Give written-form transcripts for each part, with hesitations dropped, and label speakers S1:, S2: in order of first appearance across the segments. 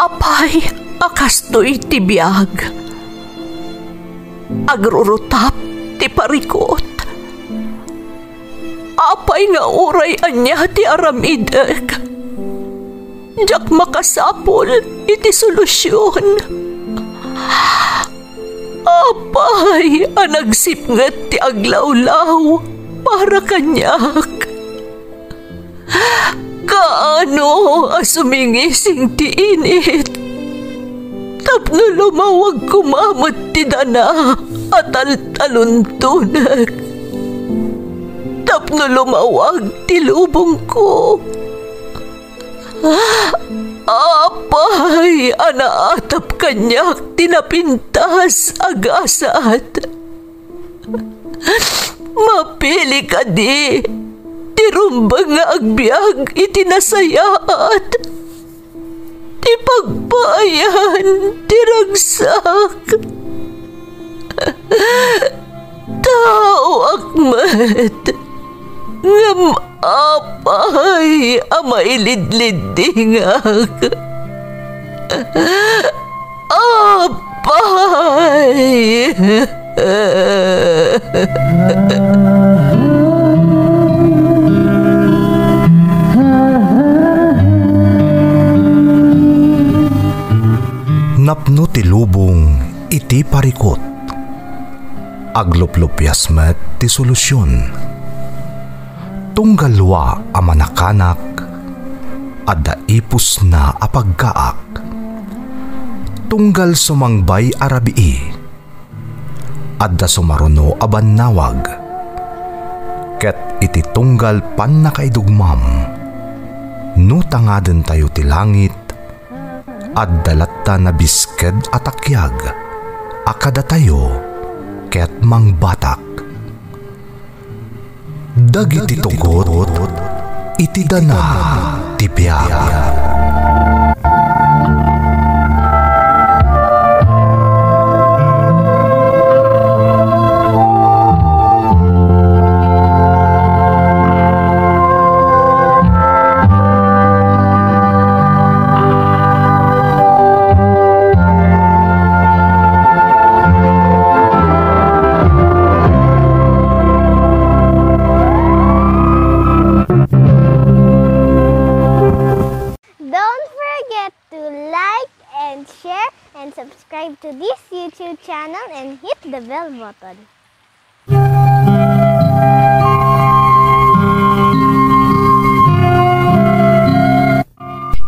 S1: Apay, akastoy ti biyag. Agrurutap ti parikot. Apay nga uray anya ti aramidek. Jak makasapol iti solusyon. Apay, anagsipnget ti aglawlaw para kanyak. Kaano asumingising ti init. Tapno lumawag kumamot ti dana at taluntunak. Tapno lumawag ti lubong ko. Apay, anaatap kanyak tinapintas agasat. Mapili ka di, tirumbang nga agbyag itinasayaat. Ti pagbayan, tiragsak. Tao akmat, ngam apay, amailidlidingak. Apay.
S2: Napno ti lubong iti parikot. Agluplupyas met ti solusyon. Tunggalwa a manakanak adda ipus na apagkaak. Tunggal sumangbay arabii adda sumaruno a bannawag. Ket iti tunggal pan nakaidugmam no tangaden tayo ti langit adda latta na bisked atakyag akada tayo ket mangbatak. Dagiti tugot iti dana ti biag.
S3: Subscribe to this YouTube channel and hit the bell button.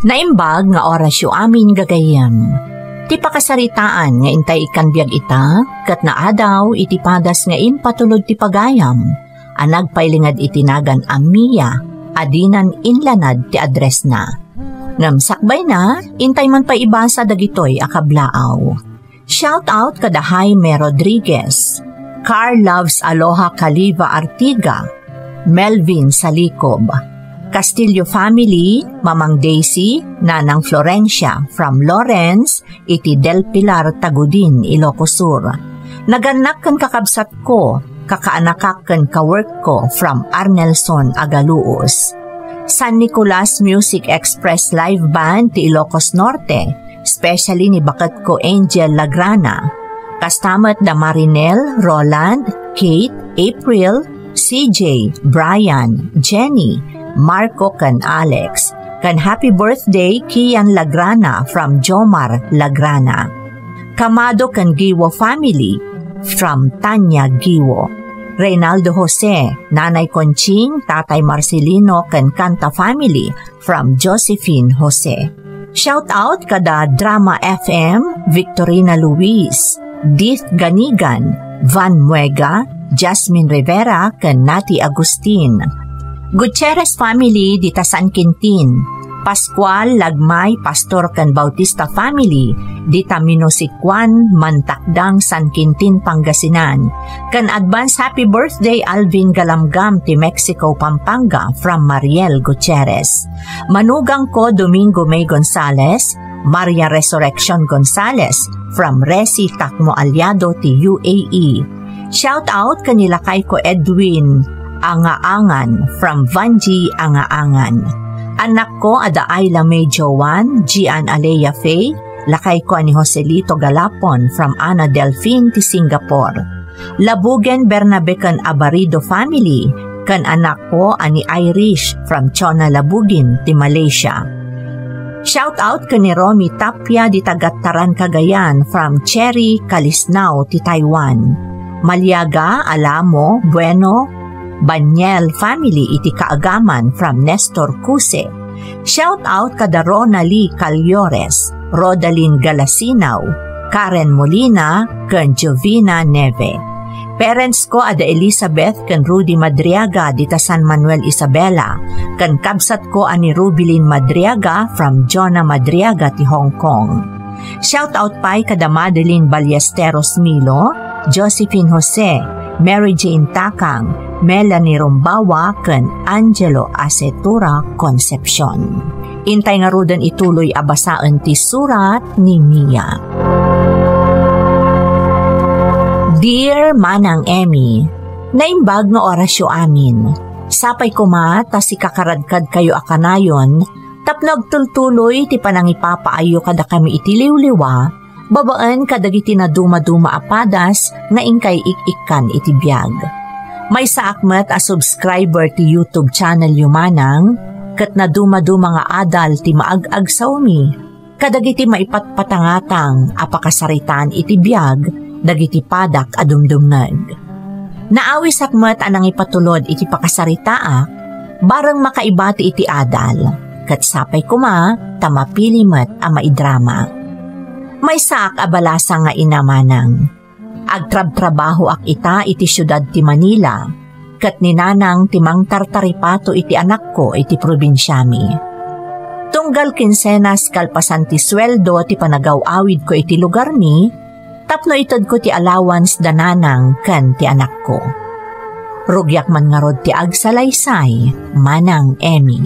S4: Naimbag nga orasyo amin gagayam. Ti pakasaritaan nga intay ikan biag ita, kat naadaw iti padas nga impatulod ti pagayam, anag pailingad itinagan amiya, adinan inlanad ti address na. Namsakbay na, intay man pa ibasa dagitoy akablaaw. Shout out kada Jaime Rodriguez, Carl Loves Aloha Caliva Artiga, Melvin Salikob, Castillo Family, Mamang Daisy, Nanang Florencia, from Lawrence, iti Del Pilar Tagudin, Ilocos Sur. Naganak kan kakabsat ko, kakaanakak kan kawork ko, from Arnelson, Agaluos. San Nicolas Music Express Live Band ti Ilocos Norte, especially ni bakat ko Angel Lagrana. Kastamat da Marinel, Roland, Kate, April, CJ, Brian, Jenny, Marco kan Alex. Kan happy birthday Kian Lagrana from Jomar Lagrana. Kamado kan Giwo family from Tanya Giwo. Reynaldo Jose, Nanay Conching, Tatay Marcelino, kan Kanta family from Josephine Jose. Shout out kada Drama FM, Victorina Luis, Dith Ganigan, Van Muega, Jasmine Rivera, kan Nati Agustin. Gutierrez family dita San Quintin, Pascual Lagmay Pastor kan Bautista family dita Minosikwan Mantakdang San Quintin Pangasinan. Kan advance happy birthday Alvin Galamgam ti Mexico Pampanga from Mariel Gutierrez. Manugang ko Domingo May Gonzales, Maria Resurrection Gonzales from Resi Tacmo Aliado ti UAE. Shout out kanila kay ko Edwin Angaangan from Vanji Angaangan. Anak ko ada Ayla May Joan, Gian Alea Faye, lakay ko ani Joselito Galapon from Ana Delphine ti Singapore. Labugen Bernabe kan Abarido family, kan anak ko ani Irish from Chona Labugin ti Malaysia. Shout out ka ni Romy Tapia di Tagattaran Cagayan from Cherry, Calisnao ti Taiwan. Maliaga, Alamo, Bueno, Banyel family iti Kaagaman from Nestor Cuse. Shout out kada Rona Lee Calyores, Rodalyn Galasinaw, Karen Molina, kan Jovina Neve. Parents ko ada Elizabeth kan Rudy Madriaga dita San Manuel Isabela, kan kabsat ko ani Rubilin Madriaga from Jonah Madriaga ti Hong Kong. Shout out pa'y kada Madeline Ballesteros Milo, Josephine Jose, Mary Jane Takang, Melanie Rombawa kan Angelo Acetura Concepcion. Intay nga rudan ituloy abasaan ti surat ni Mia. Dear Manang Emmy, naimbag nga orasyo amin. Sapay ko ma, ta si kakaradkad kayo akanayon, tapnog tultuloy ti panangipapaayo kada kami iti liwliwa, babaan kadagiti na duma-duma apadas nga ingkay ik-ikan iti biyag. May saakmat a subscriber ti YouTube channel yumanang, kat na duma-duma nga adal ti maag-ag sa umi, kadagiti maipatpatangatang apakasaritan iti biyag, dagiti padak adumdumnag. Naawi sakmat anang ipatulod iti pakasaritaak, barang makaibati iti adal, kat sapay kuma, tamapilimat a maidrama. May saak abalasa nga inamanang, agtrab-trabaho ak ita iti syudad ti Manila, kat ninanang timang tartaripato iti anak ko iti probinsyami. Tunggal kinsenas kalpasan ti sweldo ti panagaw-awid ko iti lugar ni, tapno itod ko ti allowance dananang kan ti anak ko. Rugyak man nga rod ti agsalaysay, Manang Emmy.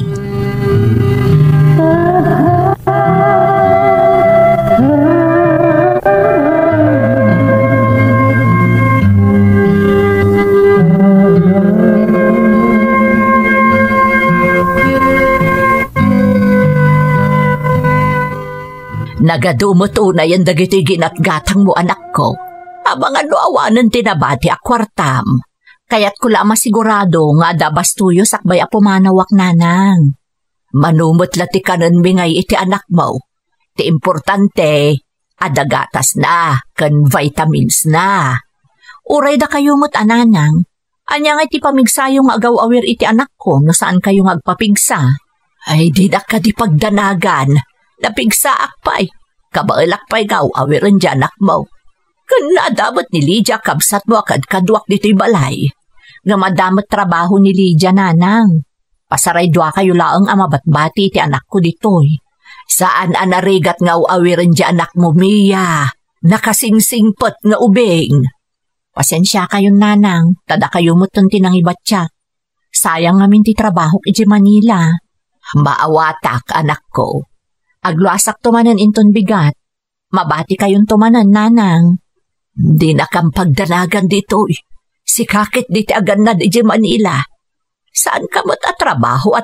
S4: Nagadumot unay ang dagiti ginatgatang mo anak ko. Abang ano awanan tinabati a kwartam. Kaya't kula masigurado nga dabas tuyo sakbay a pumanawak nanang. Manumot lati kanon mingay iti anak mo. Ti importante, adagatas na, kan vitamins na. Uray da kayo mo't ananang. Anya nga iti pamigsayong agaw-awir iti anak ko no saan kayo agpapigsa. Ay di na ka di pagdanagan. Napigsaak pa'y, kabailak pa'y gaw awiran dyan anak mo. Kan nadamot ni Lydia kabsat mo akad kadwak dito'y balay. Nga madamot trabaho ni Lydia nanang. Pasaray dwa kayo laang amabatbati ti anak ko dito'y. Saan anarigat nga awiran dyan anak mo, Mia? Nakasingsingpot nga ubing. Pasensya kayo nanang, tada kayo muton tinang ibatya. Sayang ngamin ti trabaho iti Manila. Maawatak anak ko. Agluasak tumanan inton bigat. Mabati kayon tumanan, nanang. Di na kang pagdanagan dito. Si kakit diti agan na di Manila. Saan kamot at trabaho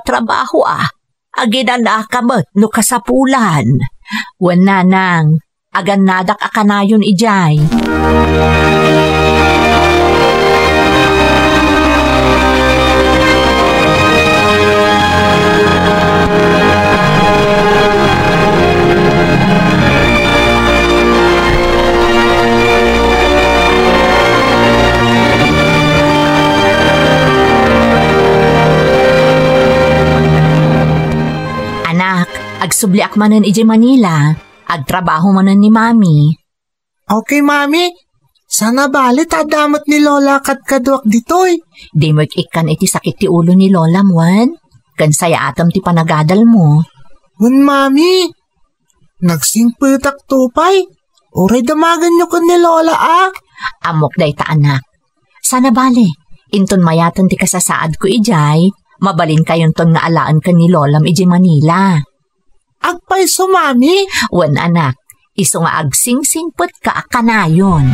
S4: Aginan na kamot no kasapulan. Wan nanang, agan nadak akanayon ijay. Agsubliak manan iji Manila, agtrabaho manan ni Mami.
S5: Okay, Mami. Sana balit adamot ni Lola kat kadwak ditoy.
S4: Di mo ikan iti sakit ti ulo ni Lola Mwan. Kansaya atam ti panagadal mo.
S5: Wan, Mami. Nagsingputak tupay. Uray damagan nyo kan ni Lola
S4: Amok day ta anak. Sana bali, inton mayatan ti kasasaad ko ijay, mabalin kayon ton nga alaan kan ni Lolam iji Manila.
S5: Agpay so, Mami.
S4: Wan anak, iso nga agsingsingput ka akanayon.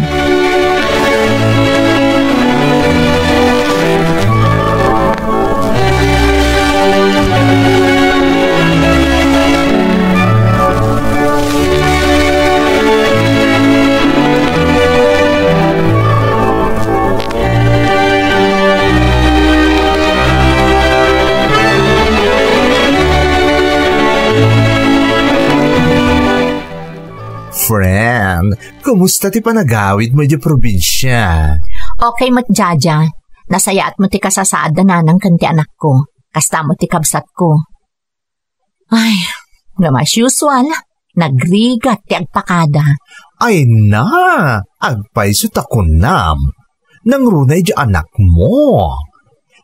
S2: friend. Kumusta ti panagawid mo di probinsya?
S4: Okay, mat Jaja. Nasaya at mo ti kasasaad na nanang kanti anak ko. Kasta mo ti kabsat ko. Ay, nga mas usual. Nagrigat ti agpakada.
S2: Ay na, agpaisot ako nam. Nangrunay di anak mo.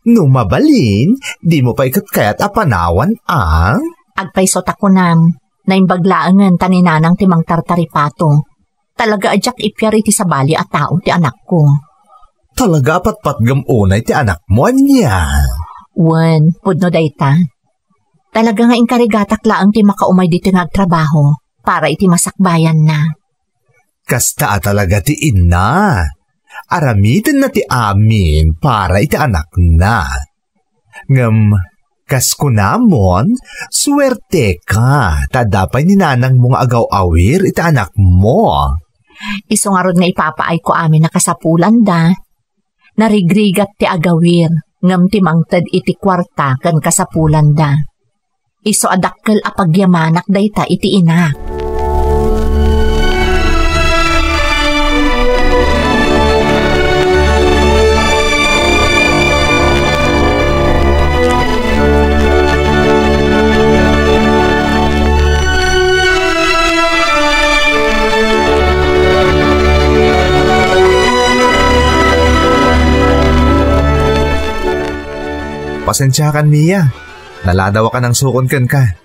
S2: Numabalin, di mo pa ikat kaya't apanawan ang?
S4: Agpaisot ako nam. Naimbaglaangan taninanang timang tartaripato. Talaga adyak ipyar iti sabali at tao ti anak ko.
S2: Talaga patpatgamunay ti anak mo niya.
S4: Wen, pudno dayta. Talaga nga inkarigatak laang ti makaumay dito nagtrabaho para iti masakbayan na.
S2: Kasta talaga ti ina. Aramitin na ti amin para iti anak na. Ngam, kas ko namon, swerte ka. Tadapay ni nanang mong agaw-awir iti anak mo.
S4: Iso nga rod nga ipapaay ko amin na kasapulan da. Narigrigat ti agawir, ngam ti mangted iti kwarta kan kasapulan da. Iso adakkel apagyamanak dayta iti ina.
S2: Pasensya kan, Mia. Naladawa ka ng sukon ka.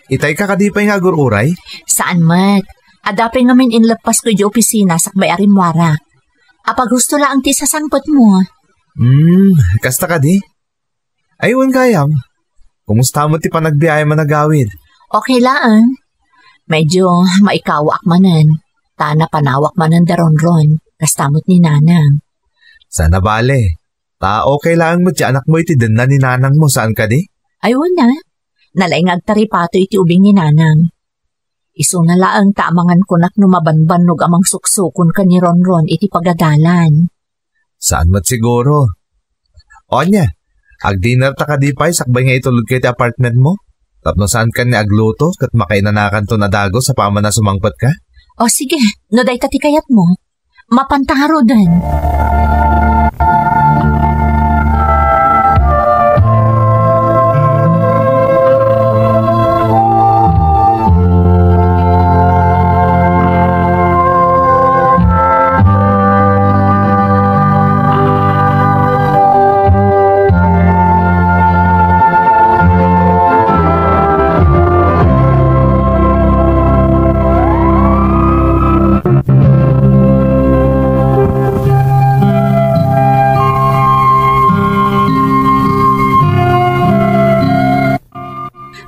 S2: Itay ka kadipay nga agururay?
S4: Saan mat? Adapay ngamin inlapas ko di opisina sakbay arimwara. Apag gusto lang ti sasangpot mo.
S2: Kasta ka di? Ayun kayam. Kumusta mo ti panagbiaya managawid?
S4: Okay lang. Medyo maikawak manan. Tana panawak manan daron-ron. Kastamot ni nanang.
S2: Sana bale. Okay lang mo ti anak mo iti din na ni nanang mo. Saan ka di?
S4: Ayun na. Nalaing agtaripato iti ubing ni nanang. Iso na laang taamangan kunak numabanbanog amang suksukon ka ni Ronron iti pagadalan.
S2: Saan mo't siguro? Onya, ag-dinner ta ka di pa'y sakbay nga itulog kayo ti apartment mo? Tapno saan ka ni agluto kat makainanakan to na dago sa pama na sumangpat ka?
S4: O sige, no day tati kayat mo. Mapantaro din.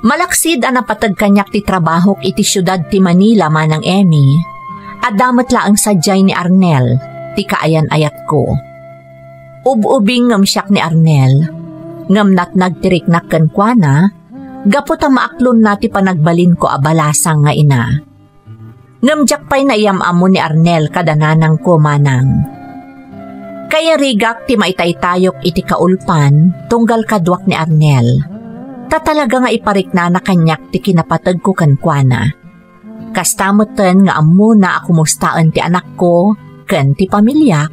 S4: Malaksid ang napatag kanyak ti trabahok iti syudad ti Manila manang Emmy, at damat laang sadyay ni Arnel, ti kaayan-ayat ko. Ububing ngam siyak ni Arnel, ngam nagtiriknak kankwana, gapot ang maaklon na ti panagbalin ko abalasang nga ina. Ngam jakpay na iyamamo ni Arnel kadananang ko manang. Kaya rigak ti maitaytayok iti kaulpan, tunggal kadwak ni Arnel. Tatalaga nga iparik na kanyak ti kinapatag ko kankwana. Kastamutan nga amo na ako mustaan ti anak ko, ken ti pamilya,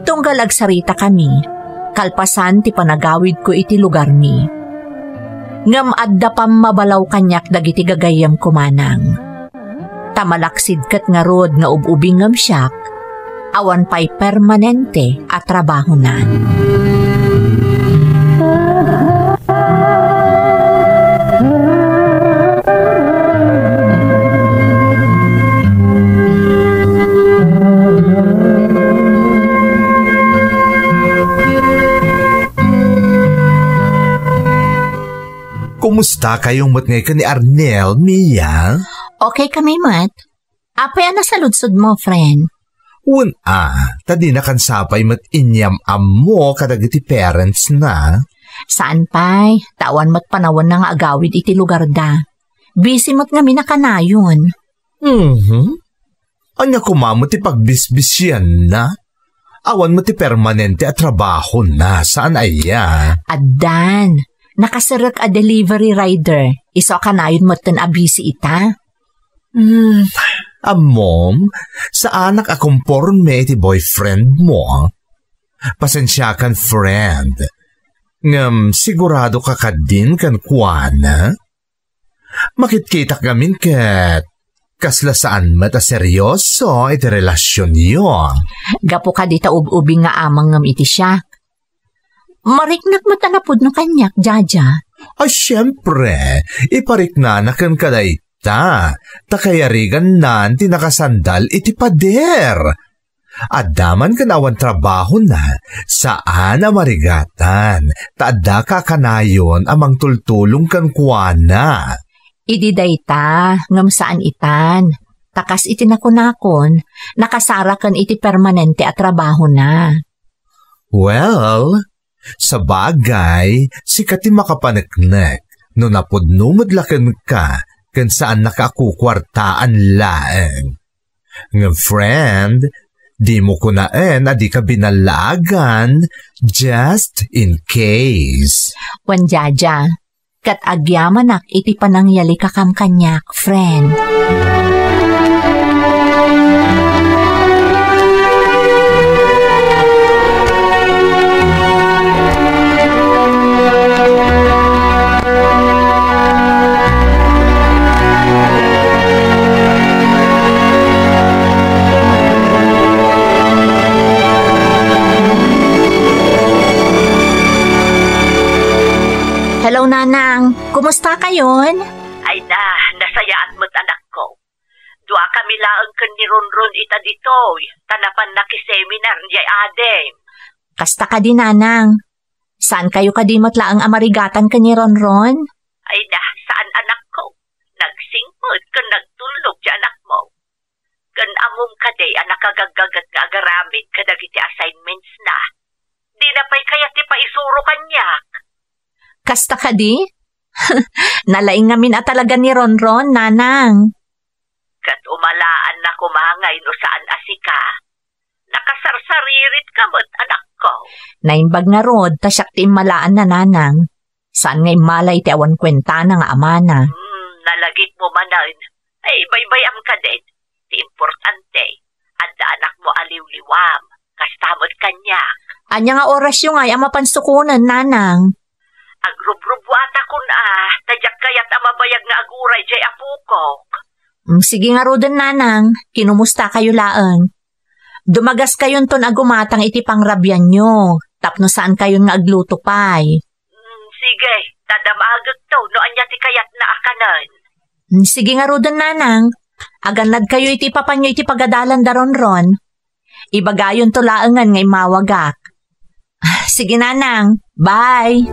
S4: tunggal agsarita kami, kalpasan ti panagawid ko iti lugar mi. Ngam adda pam mabalaw kanyak dagiti gagayam kumanang. Tamalaksid kat nga rod nga ububing ngam siyak, awan pa'y permanente at trabaho na.
S2: Kumusta kayong matngay ka ni Arnel, Mia?
S4: Okay kami, Mat. Apay na sa ludsod mo, friend.
S2: Tadi na kansapay mat inyam mo kadagiti parents na.
S4: Saan pa'y? Tawan mat panawan na nga agawid iti lugar da. Busy mat nga minakanayon.
S2: Anya kumamo ti pagbisbis yan na? Awan mo ti permanente at trabaho na. Saan aya?
S4: Adan, nakasirak a delivery rider. Iso kanayon mo tan abisi ita.
S2: Amom, sa anak akong porme iti boyfriend mo. Pasensya kan friend. Ngam sigurado ka din kan kuana? Makitkita kami kat kasla saan mata seryoso iti relasyon yo.
S4: Gapo ka di ta ubing nga amang ngam iti siya. Mariknak matanapod no kanyak, Jaja.
S2: Ay, syempre, ipariknanakan ka da ita. Takayarigan nan tinakasandal iti pader. Adaman ka nawan trabaho na, saan amarigatan, taada ka kanayon amang tultulong kan kuana.
S4: Idi dayta, ngam saan itan. Takas iti nakunakon, nakasara kan iti permanente at trabaho na.
S2: Well, sa bagay, sikati makapaneknek no napudnumudlakan ka kan saan nakakukwartaan laeng. Ng friend, di mo kunaan adi ka binalagan just in case.
S4: Wan Jaja, kat agyamanak iti panangyali kakam kanyak, friend. Hello, Nanang. Kumusta kayon?
S6: Ay na, nasayaan mo't anak ko. Dua kami laang kan ni Ronron ita ditoy. Tanapan na ki-seminar niya adem.
S4: Kasta ka di, Nanang. Saan kayo kadimot laang amarigatan ka ni Ronron?
S6: Ay na, saan anak ko? Nagsingpot kan nagtulog di anak mo. Kan among kaday anak agagagat nga agaramid kadagiti assignments na. Di na pa'y kaya ti paisuro kanyak.
S4: Kasta ka di? Nalaing ngamin at talaga ni Ronron, Nanang.
S6: Kat umalaan na kumangay no saan asika. Nakasarsaririt ka mo't anak ko.
S4: Naimbag nga rod, tasyak ti malaan na, Nanang. Saan ngay malay ti awan kwenta na nga amana?
S6: Nalagit mo manan. Ay, baybayam ka din. Ti importante. Adda anak mo aliw-liwam. Kastamot kanya.
S4: Anya nga oras yung ay amapansukunan, Nanang.
S6: Agrubrubuata kun tadyak kayat amabayag nga aguray jay apukok.
S4: Sige nga rodan, Nanang. Kinumusta kayo laang? Dumagas kayon ton agumatang iti pangrabyan nyo. Tapno saan kayon nga agluto pay.
S6: Sige, tadamagag to no anya ti kayat na akanan.
S4: Sige nga rodan, Nanang. Aganad kayo iti papanyo iti pagadalan daron-ron. Ibagayon to laangan ngay mawagak. Sige, Nanang. Bye!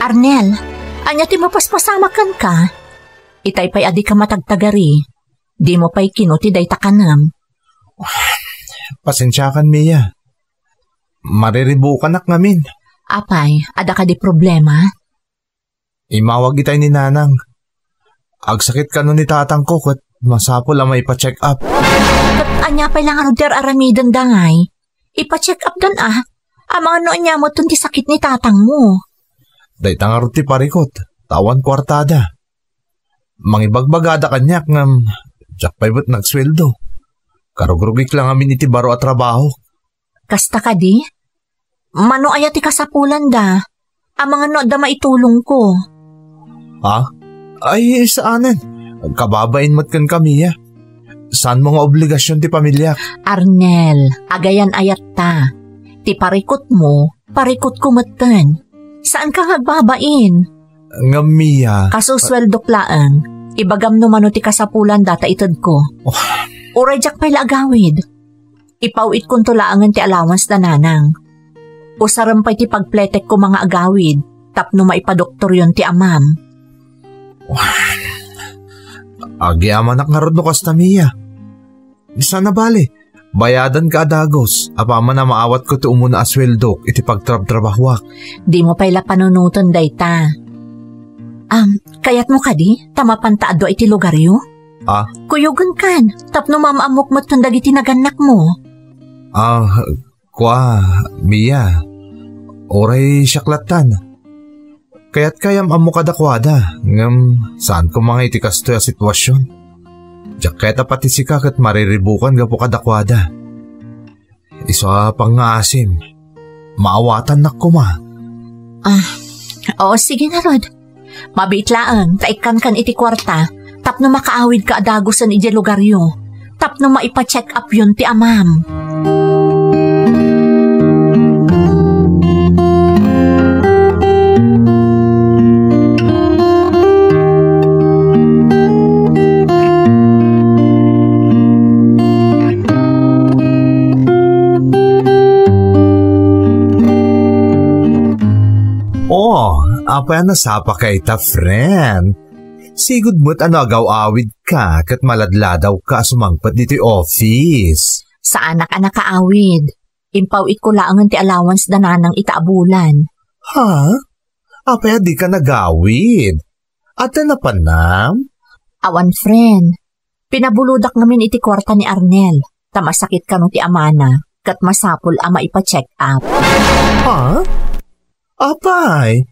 S4: Arnel, anya ti mapaspasamakan ka? Itay pa'y adi ka matagtagari. Di mo pa'y kinuti day takanam.
S2: Pasensyakan, Mia. Mariribukan ngamin.
S4: Apay, ada ka di problema?
S2: Imawag itay ni Nanang. Agsakit ka nun ni tatang ko kat masapol ang maipa-check up.
S4: Kat anya pa'y lang aruder aramidan dangay. Ipa-check up dan Ang mga noon niya mo ti sakit ni tatang mo.
S2: Day tangarot ti parikot, tawan kwartada. Mangibagbagada kanyak ngam, jak pa'y ba't nagsweldo. Karugrugik lang amin iti baro at trabaho.
S4: Kasta ka di? Mano aya ti kasapulan da? Ang mga no da maitulong ko.
S2: Ha? Ay, saanan? Kababain mat kan kami ya. Saan mga obligasyon ti pamilya?
S4: Arnel, agayan ayat ta. Ti parikot mo, parikot ko matan. Saan ka agbabain?
S2: Ngam, Mia.
S4: Kasusweldok laang, ibagam no mano ti kasapulan data itod ko. Uray jak pa'y lagawid. Ipawit kong tulaangan ti allowance na Nanang. Usaram pa'y ti pagpletek ko mga agawid, tapno maipadoktor yon ti amam.
S2: Agi amanak nga rod no kasta, Mia. Sana bali, bayadan ka adagos, apaman na maawat ko to umuna asweldok, iti pagtrab-trabahwak.
S4: Di mo pa'y lapanunuton dayta. Kayat mo kadi, tamapantaado iti lugaryo? Kuyugan kan, tapno mamaamok mo itong dagiti naganak mo.
S2: Mia, oray syaklatan. Kaya't kayam amok kadakwada, saan ko mga itikas to ya sitwasyon? Diyak pati si kakat mariribukan gapo kadakwada. Isa pang asim, maawatan na ko ma.
S4: Oo, sige na Rod. Mabitlaan, taikan kan iti kwarta, tapno makaawid ka adagosan iti lugaryo, tapno maipa-check up yun ti amam.
S2: Apa na sapa kay ta, friend? Sigud mo't agaw-awid ka kat maladladaw ka sumangpat dito office.
S4: Saan ka nakaawid? Impawit ko laangan ti allowance dananang itaabulan.
S2: Ha? Apa di ka nagawid? At na panam?
S4: Awan, friend. Pinabuludak namin iti kwarta ni Arnel. Tamasakit ka no ti amana kat masapol ama ipa-check up.
S2: Ha? Apay?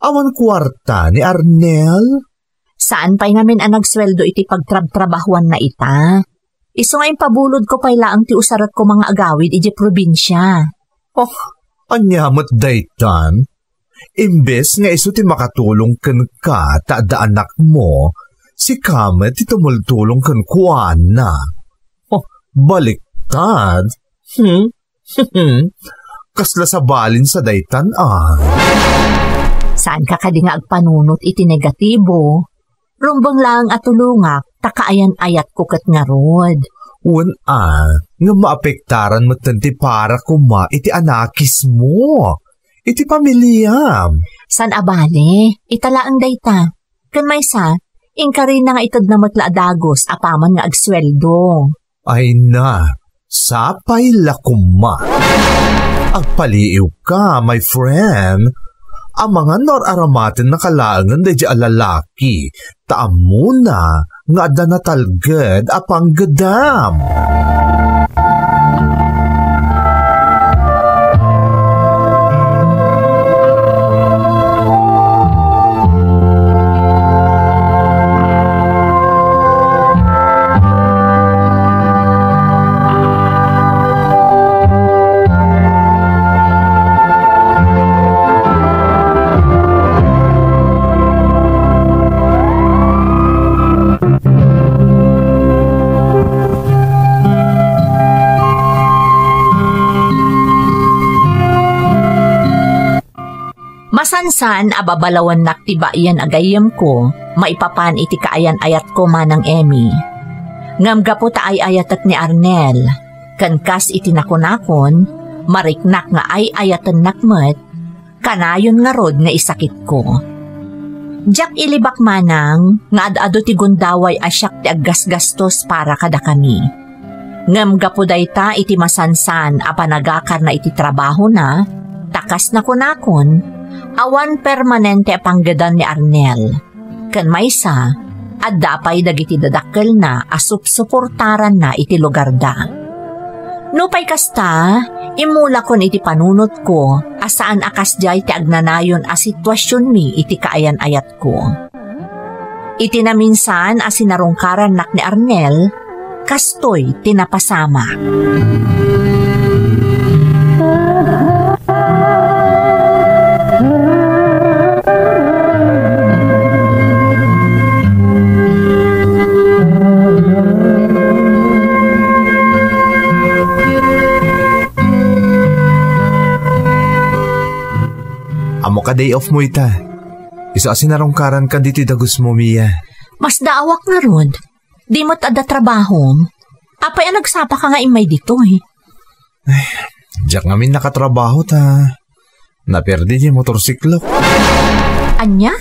S2: Awan kwarta ni Arnel?
S4: Saan pa'y namin ang nagsweldo iti pagtrab-trabahuan na ita? Iso nga pabulod ko pa'y laang ti usarat ko mga agawid iti probinsya.
S2: Anyamot daytan? Imbes nga iso ti makatulong kan ka taada anak mo, si kamet ti tumultulong kan kuana. Baliktad? Kasla sa balin sa daytan
S4: Saan ka kadi nga agpanunot iti negatibo? Rumbang lang at tulungak, takaayan-ayat ko kat nga Rod.
S2: Nga maapektaran mo tanti para kuma iti anakis mo. Iti pamilyam.
S4: San abale? Italaang dayta. Kan may sa, ingka rin na nga itad na matlaadagos, apaman nga agsweldo.
S2: Ay na, sapay lakuma. Agpaliiw ka, my friend. Ang mga nor-aramatin na kalaangan da di alalaki, taam muna nga da natalgad apang gadam.
S4: Masansan ababalawan naktiba iyan agayam ko, maipapan iti kaayan ayat ko manang Emmy. Ngamga po taay ayatat ni Arnel, kankas iti nakunakon, mariknak nga ay ayatan nakmet, kanayon nga Rod nga isakit ko. Diyak ilibak manang, nga ad-ado ti gundaway asyak ti aggasgastos para kada kami. Ngamga po dayta iti masansan apanagakar na iti trabaho na, takas na kunakon, awan permanente panggadan ni Arnel. Kan maysa, at dapay dagiti dadakkel na asup-suportaran na iti lugar da. Nupay kasta, imula kon iti panunot ko, asaan akas jay ti agnanayon a sitwasyon mi iti kaayan-ayat ko. Iti na minsan asinarungkaran nak ni Arnel, kastoy tinapasama.
S2: Amo ka day off mo ita. Isa asinarungkaran ka dito dagus mo, Mia.
S4: Mas daawak nga Rod. Di mo't ada trabaho. Apay nagsapa ka nga imay dito
S2: Ay, diyak ngamin nakatrabaho ta. Naperdi di motorsiklo.
S4: Anya?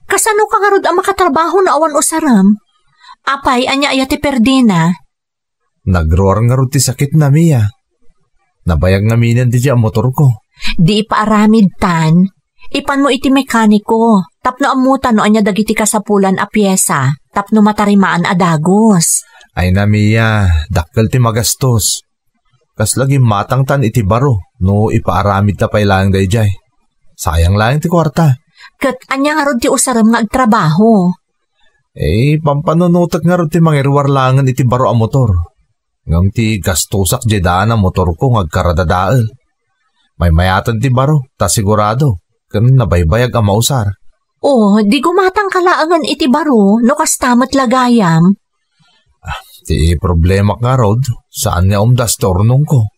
S4: Kasano ka nga Rod ang makatrabaho na awan usaram? Apay, anya ayati perdi na?
S2: Nagroar nga rin ti sakit na miya. Nabayag nga minan di ang motor ko.
S4: Di ipaaramid tan. Ipan mo iti mekaniko. Tapno amutan no anya dagiti kasapulan a pyesa. Tapno matarimaan a dagos.
S2: Ay na miya, dakkel ti magastos. Kas lagi matang tan iti baro no ipaaramid ta pailang dayjay. Sayang lang ti kwarta.
S4: Kat anya nga ron ti usaram nga agtrabaho.
S2: Pampanunutak nga ron ti mangirwarlangan iti baro a motor. Ngam ti gastusak jedaan ang motor ko ngagkaradadaal. May mayatan ti baro, ta sigurado, kan nabaybayag ang mausar.
S4: Di gumatang kalaangan iti baro, no kastamat lagayam.
S2: Ti problema nga rod, saan niya umdas tornong ko.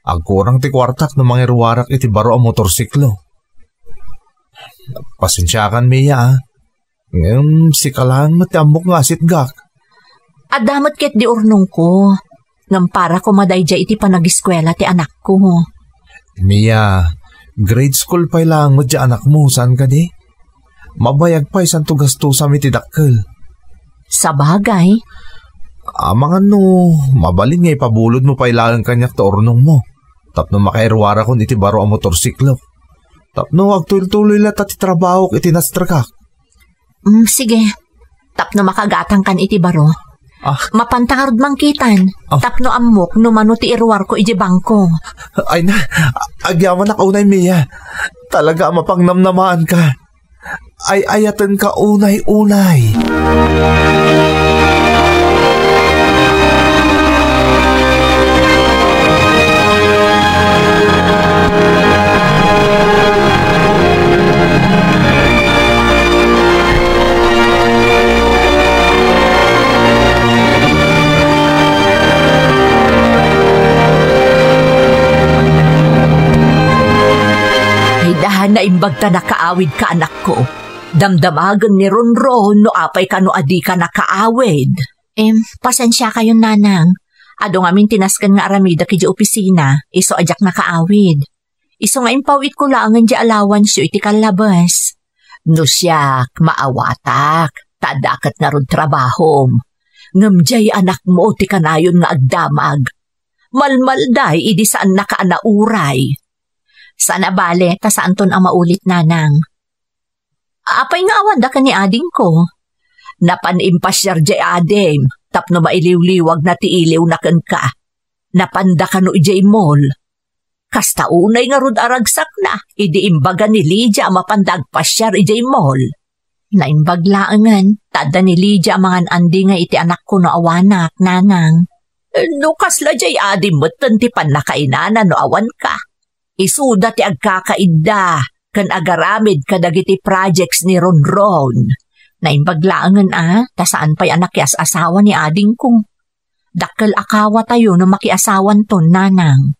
S2: Agkurang ti kwartak na mangirwarak iti baro ang motorsiklo. Pasensyakan miya Ngayon si kalang matiambok nga sitgak.
S4: Adamat ket di urnong ko. Ngam para ko madayja iti panagiskwela ti anak ko.
S2: Mia, grade school pa lang mo di anak mo, saan ka di? Mabayag pa isan to gastusan iti dakkel.
S4: Sa bagay?
S2: Mga mabalin nga ipabulod mo pa ilang kanyak to urnong mo. Tapno makairwara kon iti baro ang motorsiklo. Tapno agtuloy-tuloy lat at trabaho iti nastrakak.
S4: Sige. Tapno makagatang kan iti baro. Mapantarod mangkitan. Tapno amok no mano ti irwar ko iti bangko.
S2: Ay na, agyaman na kaunay Mia. Talaga mapangnamnamaan ka. Ay ayatan ka unay-unay.
S4: Na imbagta nakaawid ka anak ko. Damdamagan ni Ronron no apay ka no adi ka nakaawid. Pasensya kayo nanang. Ado nga min tinaskan nga aramida ki di opisina. Iso ajak nakaawid. Iso nga impawit ko laangan di alawan siyo iti kalabas. No siyak, maawatak. Tadakat na ron trabahom. Ngamjay anak mo ti kanayon nga agdamag. Malmalday idi saan nakaanauray. Sana bale, ta saan ton ang maulit nanang. Apay nga awan da ka ni ading ko. Napanimpasyar jay adem, tapno mailiw-liwag na tiiliw na kan ka. Napanda ka no ijay mall. Kasta unay nga rud aragsak na, idi imbaga ni Lydia mapandag pasyar ijay mall. Naimbaglaangan, tada ni Lydia mangan andi nga iti anak ko no awanak, nanang. No kasla jay adim mo't ti panakainana no awan ka. Isuda ti agkakaidda, kan agaramid kadagiti projects ni Ronron. Naimbaglaangan tasaan pa'y anak yas asawa ni ading ko. Dakkel akawa tayo na makiasawan ton nanang.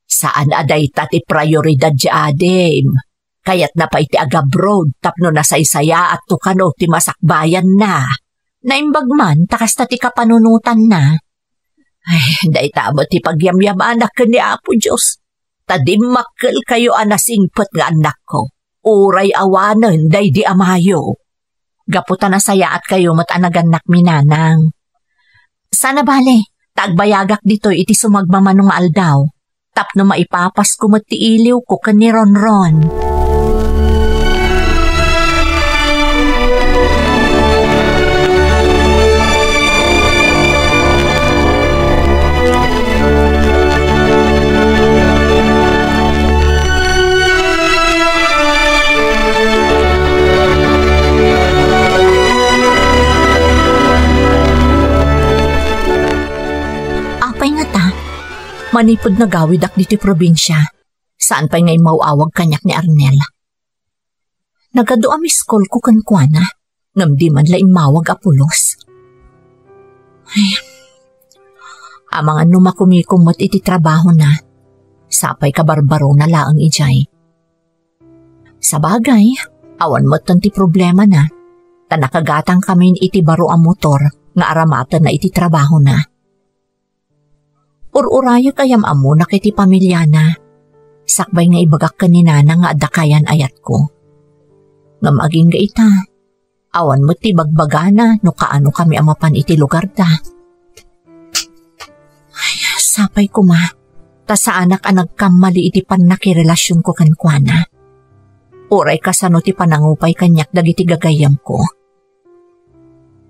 S4: Saan aday ti prioridad di adem? Kaya't na pa iti agabroad tapno nasaysaya at tukano ti masakbayan na. Naimbagman takas ti kapanunutan na. Ay, day tamo ti pagyamyam anak ka ni Apo Diyos. Tadimakkel kayo anasingpet nga anak ko. Uray awanan, day di amayo. Gaputan na saya at kayo matanaganak minanang. Sana bale, tagbayagak dito iti sumagmamanong aldaw. Tapno maipapas ko matiiliw ko ka ni Ronron. Manipod na gawidak dito probinsya. Saan pa'y ngay mauawag kanyak ni Arnel. Nagado amiskol ko kankwana. Ngam di man laing mawag apulos. Ay, amangan numakumikumot iti trabaho na. Sapay kabarbaro na laang ijay. Sa bagay, awan mo't tanti problema na. Tanakagatang kami iti baro ang motor nga aramatan na iti trabaho na. Ururaya kayam amo na kiti pamilya na. Sakbay nga ibagak ka ni nana nga adakayan ayat ko. Nga maging gaita, awan mo ti bagbagana no kaano kami amapan iti lugar da. sapay ko ma. Ta sa anak ang nagkamali iti panakirelasyon ko kankwana. Oray kasano ti panangupay kanyak dagiti gagayam ko.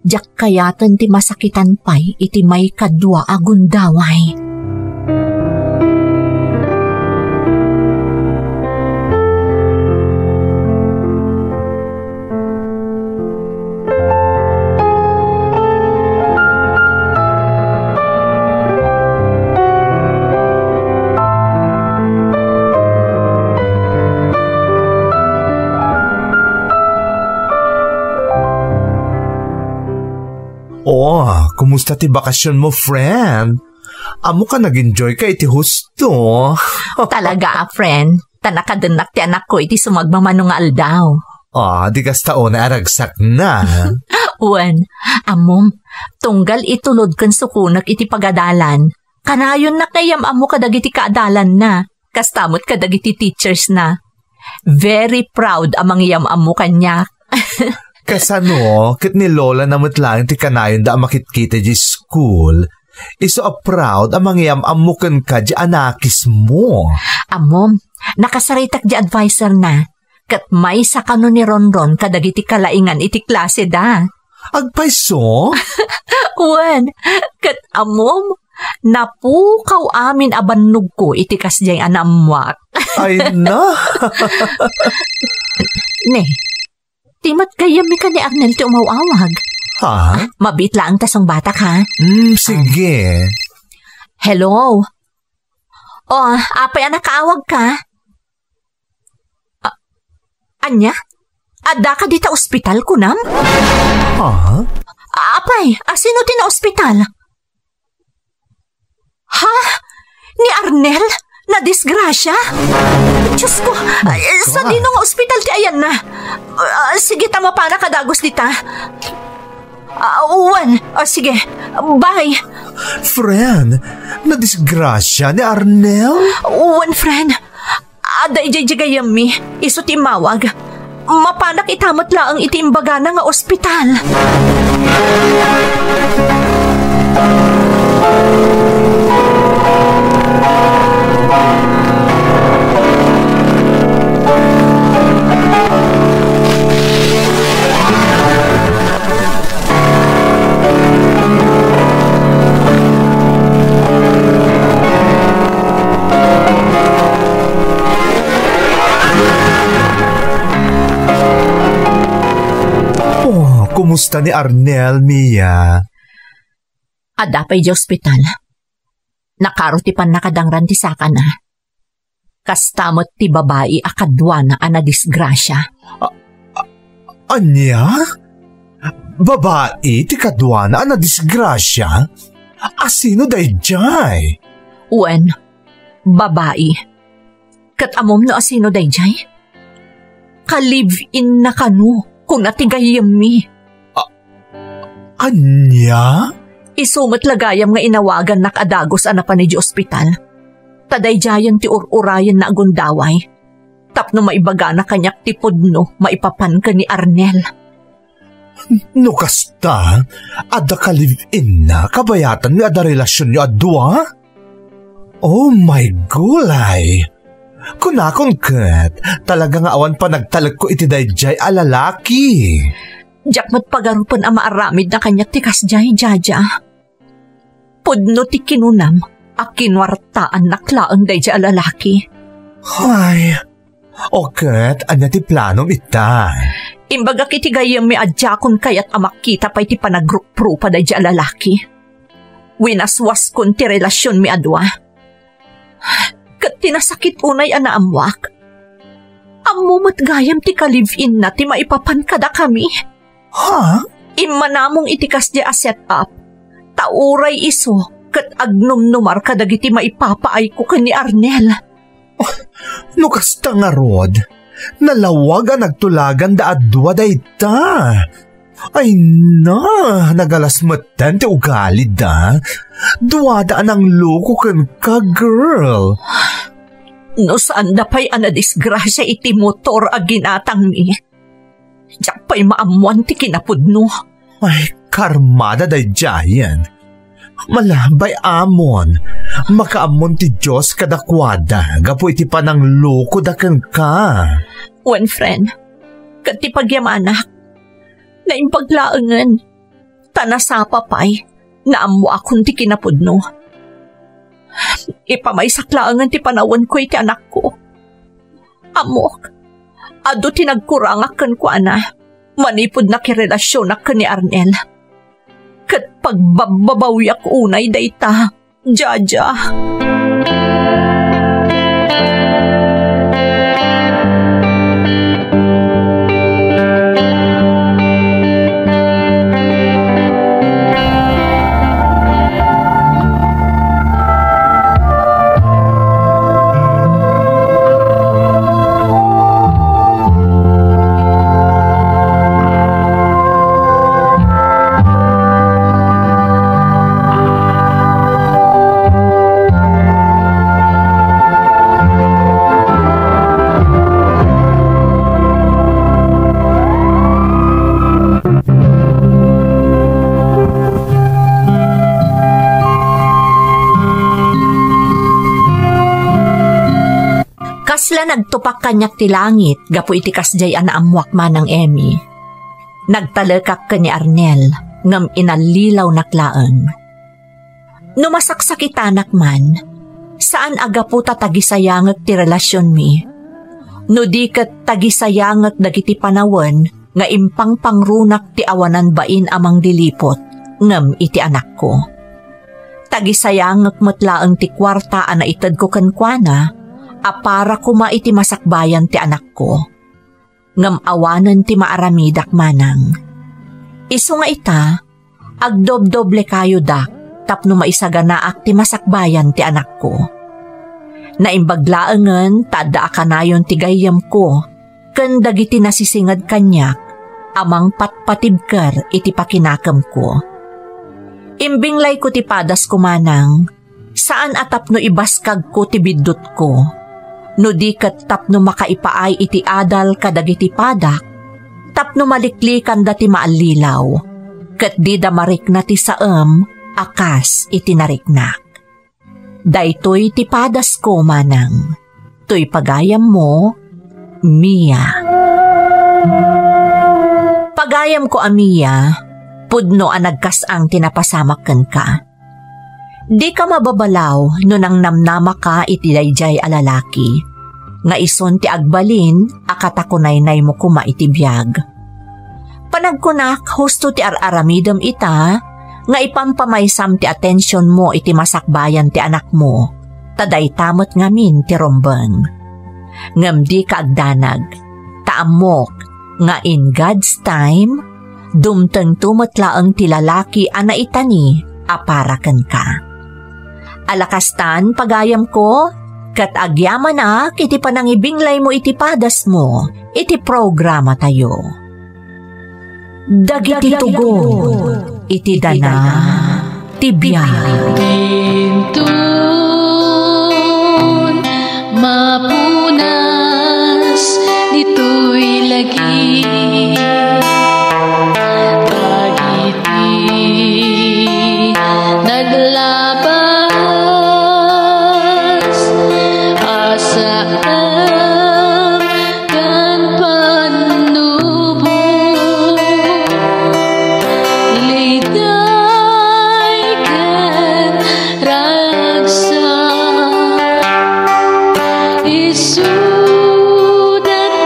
S4: Diyak kayatan ti masakitan pay iti may kadwa agundaway.
S2: Oh, kumusta ti bakasyon mo, friend? Amo ka nag-enjoy ka iti husto.
S4: Talaga, friend. Tanakadanak ti anak ko iti sumagmamano nga aldaw.
S2: Di kas tao na aragsak na.
S4: Uwan, amom, tunggal itulod kan sukunak iti pagadalan. Kanayon na kayam amo kadagiti kaadalan na. Kastamot kadagiti teachers na. Very proud amang iyam amo kanya.
S2: Kasano, kit ni Lola namit lang ti kanayon da makitkita di school. Iso a proud amang iyam amukan ka di anakis mo.
S4: Amom, nakasaritak di advisor na. Kat may sakano ni Ronron kadagiti kalaingan iti klase da.
S2: Agpaiso?
S4: Uwan, kat amom, napukaw amin abannog ko iti kasjay anamwak.
S2: Ay na.
S4: Ne, timat kayam mi ka ni Arnel ti umawawag.
S2: Ha?
S4: Mabit lang tasong batak ha.
S2: Sige.
S4: Hello? Oh, apay anak kaawag ka? Anya? Adda ka dita ospital kunam?
S2: Ha?
S4: Apay, sino ti na ospital? Ha? Ni Arnel? Na disgrasya? Diyos ko, sa dino nga ospital ti ayan na. Sige, tama pa na kadagos dita. Uwan, sige, bye.
S2: Friend, na disgrasya ni Arnel?
S4: Uwan, friend. Ada ijay-jigayam mi, iso ti mawag. Mapanak itamot laang itimbaga na nga ospital.
S2: Kumusta ni Arnel, Mia?
S4: Adapay di ospital. Nakarot ti panakadangran ti saka na. Kastamot ti babae akadwa na disgrasya.
S2: Anya? Babae ti kadwa na disgrasya? Asino dayjay?
S4: Uwan, babae. Kat amom no asino dayjay? Ka-live-in na kanu kung natigayam mi.
S2: Anya?
S4: Isumot lagayam nga inawagan nakadagos anapan ni di ospital. Tadayjayan ti urayan na agundaway. Tapno maibaga na kanyak ti pudno maipapan ka ni Arnel.
S2: No kasta, ada ka live-in na kabayatan ni ada relasyon niyo adwa? Oh my gulay! Kunakon kat, talaga nga awan pa nagtalag ko iti dayjay alalaki.
S4: Jakmat pagarupan ang maaramid na kanyak ti kasjay, Jaja. Pudno ti kinunam, kinwartaan naklaang dayjay alalaki.
S2: Ay, okat, anya ti planom ita.
S4: Imbaga kiti gayam mi adjakon kayat amakita pa iti panagrupro pa dayjay alalaki. Winaswas kon ti relasyon mi adwa. Kat tinasakit unay anaamwak. Amumot gayam ti ka-live-in na ti maipapan kada kami.
S2: Ha?
S4: Imanamong itikas di a set-up. Tauray iso, kat agnumnumar kadagiti maipapaay ko ni Arnel.
S2: No kasta nga rod, nalawag ang nagtulagan da adwa da ita. Ay na, nagalasmatan ti ugali da. Duwadaan ang loko kan ka, girl.
S4: No saan da pa'y disgrasya iti motor a ginatang mi. Diyak pa'y maamuan ti kinapudno.
S2: Ay, karmada da jayan. Malabay amon, makaamon ti Diyos kadakwada, gapo iti panang loko daken ka.
S4: One friend, kat ti pagyamanak, na impaglaangan, tanasapa pa'y, naammo akong ti kinapudno. Ipamaysaklaangan ti panawan ko iti anak ko. Amok, ado tinagkurangak kan ko ana, manipod na kirelasyon ak ni Arnel. Kat pagbabawiak unay dayta, Jaja. Kasla nagtupak kanyak ti langit, gapu iti kasjay anaamwak man ng Emmy. Nagtalekak ka ni Arnel, ngam inalilaw naklaan. Numasaksakitanak man, saan agapu tagisayangak ti relasyon mi? No di kat tagisayangak dagiti panawan, nga impang pangrunak ti awanan bain amang dilipot, ngam iti anak ko. Tagisayangak matlaang ti kwarta ana itad ko kankwana, apara kuma iti masakbayan ti anak ko. Ngam awanan ti maaramidak manang. Isu nga ita, agdob-doble kayo dak, tapno maisaganaak ti masakbayan ti anak ko. Naimbaglaangan, tada akanayon ti gayam ko, ken dagiti nasisingad kanyak, amang patpatibker iti pakinakam ko. Imbinglay ko ti padas ko manang, saan atapno ibaskag ko ti biddot ko. No di kat tapno makaipaay iti adal kadagiti padak, tapno maliklikan dati maalilaw, kat di damarik na ti saem, akas iti nariknak. Daytoy ti padas ko manang, to'y pagayam mo, Mia. Pagayam ko Mia, pudno anagkasang tinapasamaken ka. Di ka mababalaw no nang namnama ka iti dayjay alalaki, nga ison ti agbalin akatakunaynay mo kuma iti biyag. Panagkunak husto ti araramidem ita, nga ipampamaysam ti atensyon mo iti masakbayan ti anak mo, taday tamot ngamin ti rombeng. Ngam di ka agdanag, taamok nga in God's time, dumteng tumatlaang ti lalaki ana itani aparaken ka. Alakastan pagayam ko, kat agyaman na iti panangibinglay mo iti padas mo, iti programa tayo. Dagiti tugon, iti dana, tibiyag.
S7: Bintun, mapunas, dito'y lagi. Dagiti, naglabas, asaan kan panubo. Liday kan ragsak, isudat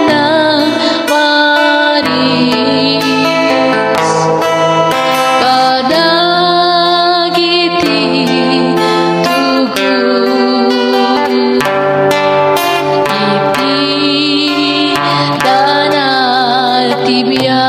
S7: ng Paris. Kadagiti tugon, iti danal tibiyag.